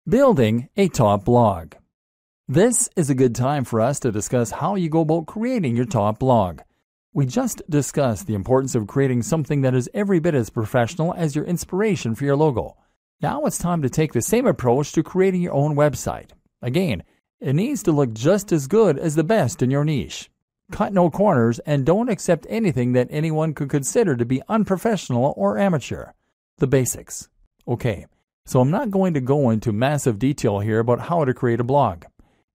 Building a top blog. This is a good time for us to discuss how you go about creating your top blog. We just discussed the importance of creating something that is every bit as professional as your inspiration for your logo. Now it's time to take the same approach to creating your own website. Again, it needs to look just as good as the best in your niche. Cut no corners and don't accept anything that anyone could consider to be unprofessional or amateur. The basics. Okay. So I'm not going to go into massive detail here about how to create a blog.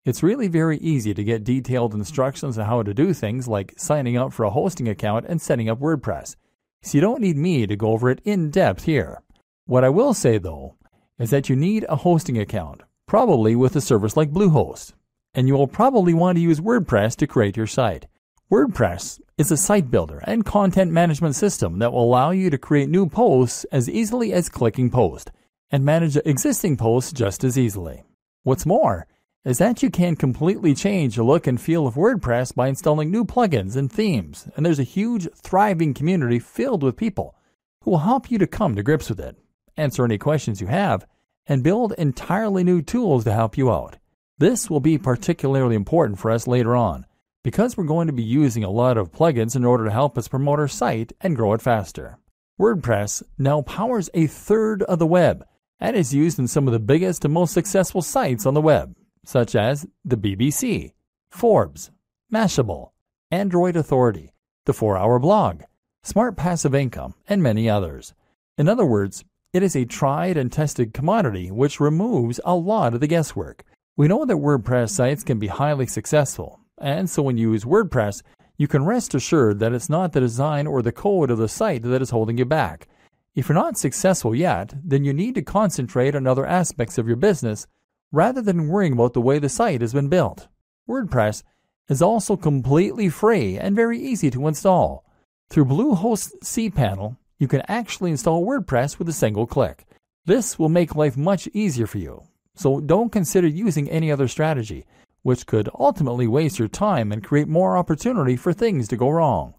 It's really very easy to get detailed instructions on how to do things like signing up for a hosting account and setting up WordPress. So you don't need me to go over it in depth here. What I will say though is that you need a hosting account, probably with a service like Bluehost. And you will probably want to use WordPress to create your site. WordPress is a site builder and content management system that will allow you to create new posts as easily as clicking post, and manage existing posts just as easily. What's more is that you can completely change the look and feel of WordPress by installing new plugins and themes, and there's a huge, thriving community filled with people who will help you to come to grips with it, answer any questions you have, and build entirely new tools to help you out. This will be particularly important for us later on, because we're going to be using a lot of plugins in order to help us promote our site and grow it faster. WordPress now powers a third of the web, and is used in some of the biggest and most successful sites on the web, such as the BBC, Forbes, Mashable, Android Authority, the 4-Hour Blog, Smart Passive Income, and many others. In other words, it is a tried and tested commodity which removes a lot of the guesswork. We know that WordPress sites can be highly successful, and so when you use WordPress, you can rest assured that it's not the design or the code of the site that is holding you back. If you're not successful yet, then you need to concentrate on other aspects of your business rather than worrying about the way the site has been built. WordPress is also completely free and very easy to install. Through Bluehost cPanel, you can actually install WordPress with a single click. This will make life much easier for you, so don't consider using any other strategy, which could ultimately waste your time and create more opportunity for things to go wrong.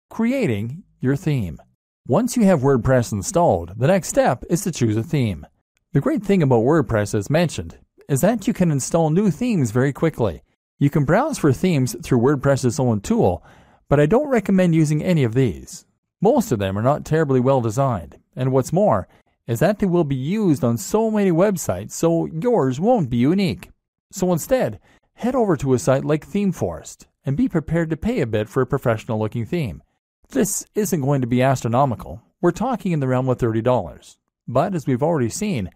Creating your theme. Once you have WordPress installed, the next step is to choose a theme. The great thing about WordPress, as mentioned, is that you can install new themes very quickly. You can browse for themes through WordPress's own tool, but I don't recommend using any of these. Most of them are not terribly well designed, and what's more is that they will be used on so many websites, so yours won't be unique. So instead, head over to a site like ThemeForest and be prepared to pay a bit for a professional-looking theme. This isn't going to be astronomical. We're talking in the realm of $30. But as we've already seen,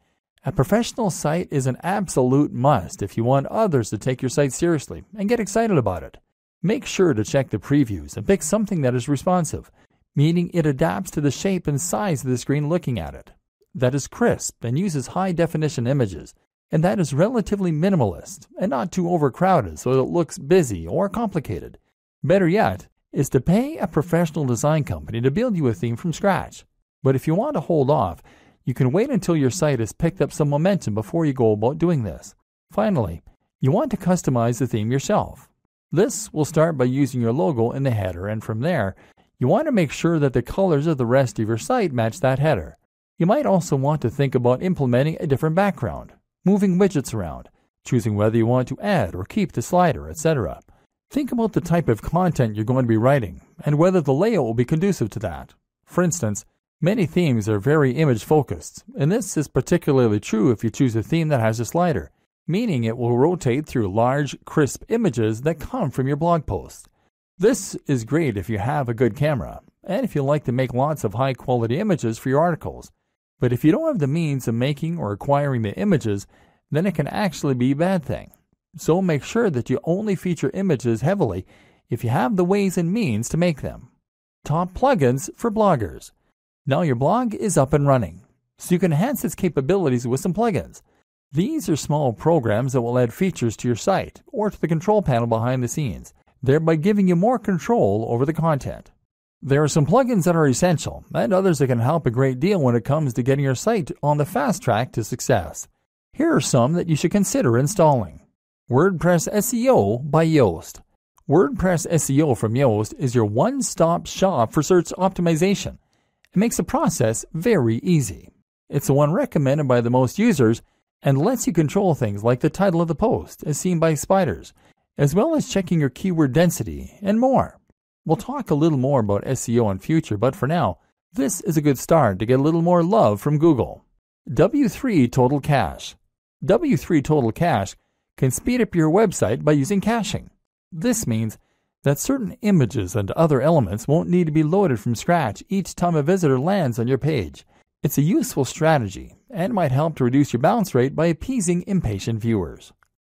a professional site is an absolute must if you want others to take your site seriously and get excited about it. Make sure to check the previews and pick something that is responsive, meaning it adapts to the shape and size of the screen looking at it, that is crisp and uses high-definition images, and that is relatively minimalist and not too overcrowded so that it looks busy or complicated. Better yet, is to pay a professional design company to build you a theme from scratch. But if you want to hold off, you can wait until your site has picked up some momentum before you go about doing this. Finally, you want to customize the theme yourself. This will start by using your logo in the header, and from there, you want to make sure that the colors of the rest of your site match that header. You might also want to think about implementing a different background, moving widgets around, choosing whether you want to add or keep the slider, etc. Think about the type of content you're going to be writing and whether the layout will be conducive to that. For instance, many themes are very image-focused, and this is particularly true if you choose a theme that has a slider, meaning it will rotate through large, crisp images that come from your blog post. This is great if you have a good camera, and if you like to make lots of high-quality images for your articles. But if you don't have the means of making or acquiring the images, then it can actually be a bad thing. So make sure that you only feature images heavily if you have the ways and means to make them. Top plugins for bloggers. Now your blog is up and running, so you can enhance its capabilities with some plugins. These are small programs that will add features to your site or to the control panel behind the scenes, thereby giving you more control over the content. There are some plugins that are essential and others that can help a great deal when it comes to getting your site on the fast track to success. Here are some that you should consider installing. WordPress SEO by Yoast. WordPress SEO from Yoast is your one-stop shop for search optimization. It makes the process very easy. It's the one recommended by the most users and lets you control things like the title of the post as seen by spiders, as well as checking your keyword density and more. We'll talk a little more about SEO in future, but for now, this is a good start to get a little more love from Google. W3 Total Cache. W3 Total Cache can speed up your website by using caching. This means that certain images and other elements won't need to be loaded from scratch each time a visitor lands on your page. It's a useful strategy and might help to reduce your bounce rate by appeasing impatient viewers.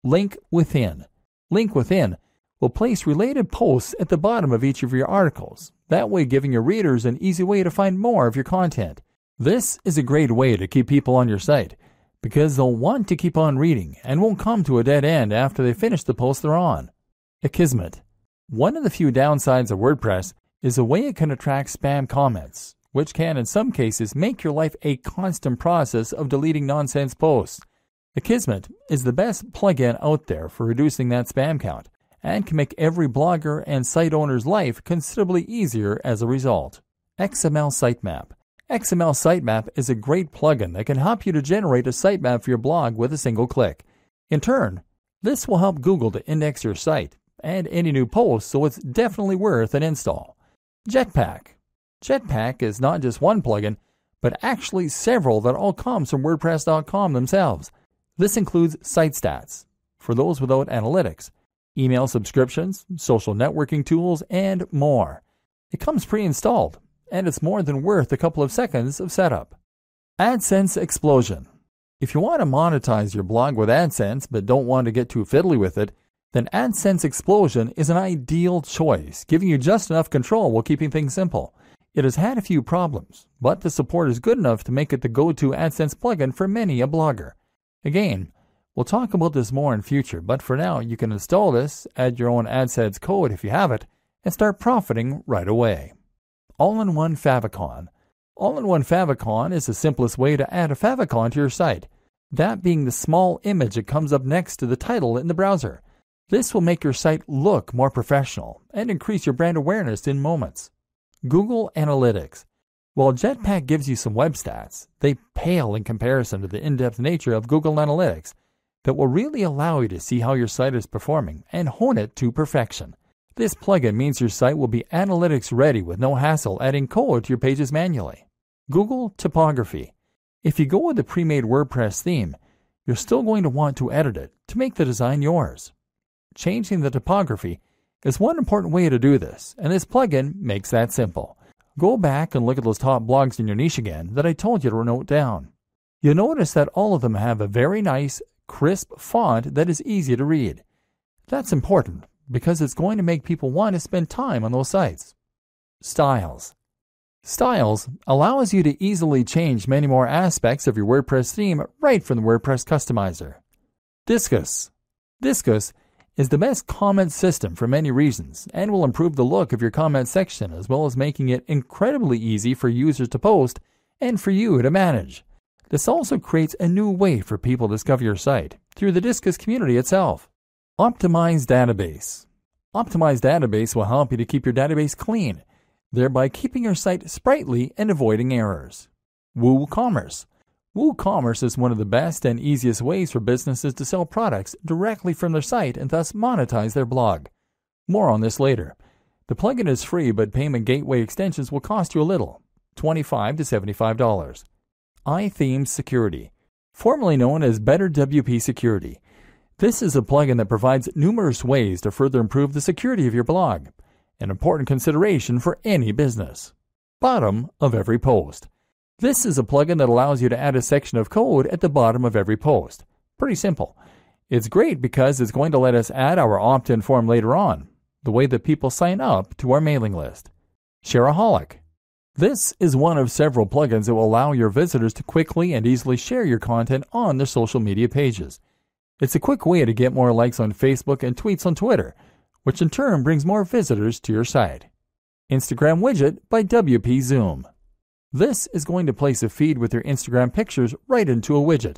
Link Within. Link Within will place related posts at the bottom of each of your articles, that way giving your readers an easy way to find more of your content. This is a great way to keep people on your site, because they'll want to keep on reading and won't come to a dead end after they finish the post they're on. Akismet. One of the few downsides of WordPress is the way it can attract spam comments, which can in some cases make your life a constant process of deleting nonsense posts. Akismet is the best plugin out there for reducing that spam count, and can make every blogger and site owner's life considerably easier as a result. XML Sitemap. XML Sitemap is a great plugin that can help you to generate a sitemap for your blog with a single click. In turn, this will help Google to index your site and any new posts, so it's definitely worth an install. Jetpack. Jetpack is not just one plugin, but actually several that all comes from WordPress.com themselves. This includes site stats, for those without analytics, email subscriptions, social networking tools, and more. It comes pre-installed, and it's more than worth a couple of seconds of setup. AdSense Explosion. If you want to monetize your blog with AdSense but don't want to get too fiddly with it, then AdSense Explosion is an ideal choice, giving you just enough control while keeping things simple. It has had a few problems, but the support is good enough to make it the go-to AdSense plugin for many a blogger. Again, we'll talk about this more in future, but for now you can install this, add your own AdSense code if you have it, and start profiting right away. All-in-One Favicon. All-in-One Favicon is the simplest way to add a favicon to your site, that being the small image that comes up next to the title in the browser. This will make your site look more professional and increase your brand awareness in moments. Google Analytics. While Jetpack gives you some web stats, they pale in comparison to the in-depth nature of Google Analytics that will really allow you to see how your site is performing and hone it to perfection. This plugin means your site will be analytics ready with no hassle adding code to your pages manually. Google Typography. If you go with the pre-made WordPress theme, you're still going to want to edit it to make the design yours. Changing the typography is one important way to do this, and this plugin makes that simple. Go back and look at those top blogs in your niche again that I told you to note down. You'll notice that all of them have a very nice, crisp font that is easy to read. That's important because it's going to make people want to spend time on those sites. Styles. Styles allows you to easily change many more aspects of your WordPress theme right from the WordPress customizer. Disqus. Disqus is the best comment system for many reasons and will improve the look of your comment section as well as making it incredibly easy for users to post and for you to manage. This also creates a new way for people to discover your site through the Disqus community itself. Optimized Database. Optimized Database will help you to keep your database clean, thereby keeping your site sprightly and avoiding errors. WooCommerce. WooCommerce is one of the best and easiest ways for businesses to sell products directly from their site and thus monetize their blog. More on this later. The plugin is free, but payment gateway extensions will cost you a little, $25 to $75. iThemes Security, formerly known as Better WP Security. This is a plugin that provides numerous ways to further improve the security of your blog, an important consideration for any business. Bottom of every post. This is a plugin that allows you to add a section of code at the bottom of every post. Pretty simple. It's great because it's going to let us add our opt-in form later on, the way that people sign up to our mailing list. Shareaholic. This is one of several plugins that will allow your visitors to quickly and easily share your content on their social media pages. It's a quick way to get more likes on Facebook and tweets on Twitter, which in turn brings more visitors to your site. Instagram Widget by WP Zoom. This is going to place a feed with your Instagram pictures right into a widget,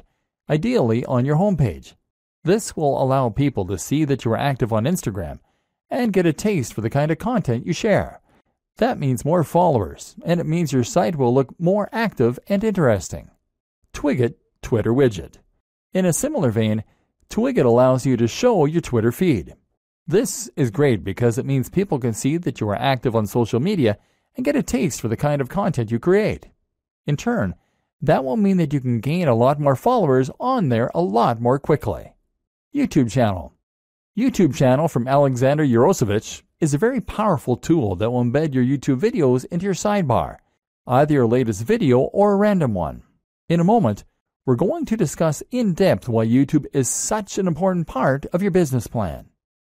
ideally on your homepage. This will allow people to see that you are active on Instagram and get a taste for the kind of content you share. That means more followers, and it means your site will look more active and interesting. Twigit Twitter Widget. In a similar vein, Twigget allows you to show your Twitter feed. This is great because it means people can see that you are active on social media and get a taste for the kind of content you create. In turn, that will mean that you can gain a lot more followers on there a lot more quickly. YouTube channel. YouTube channel from Alexander Yarosevich is a very powerful tool that will embed your YouTube videos into your sidebar, either your latest video or a random one. In a moment, we're going to discuss in depth why YouTube is such an important part of your business plan.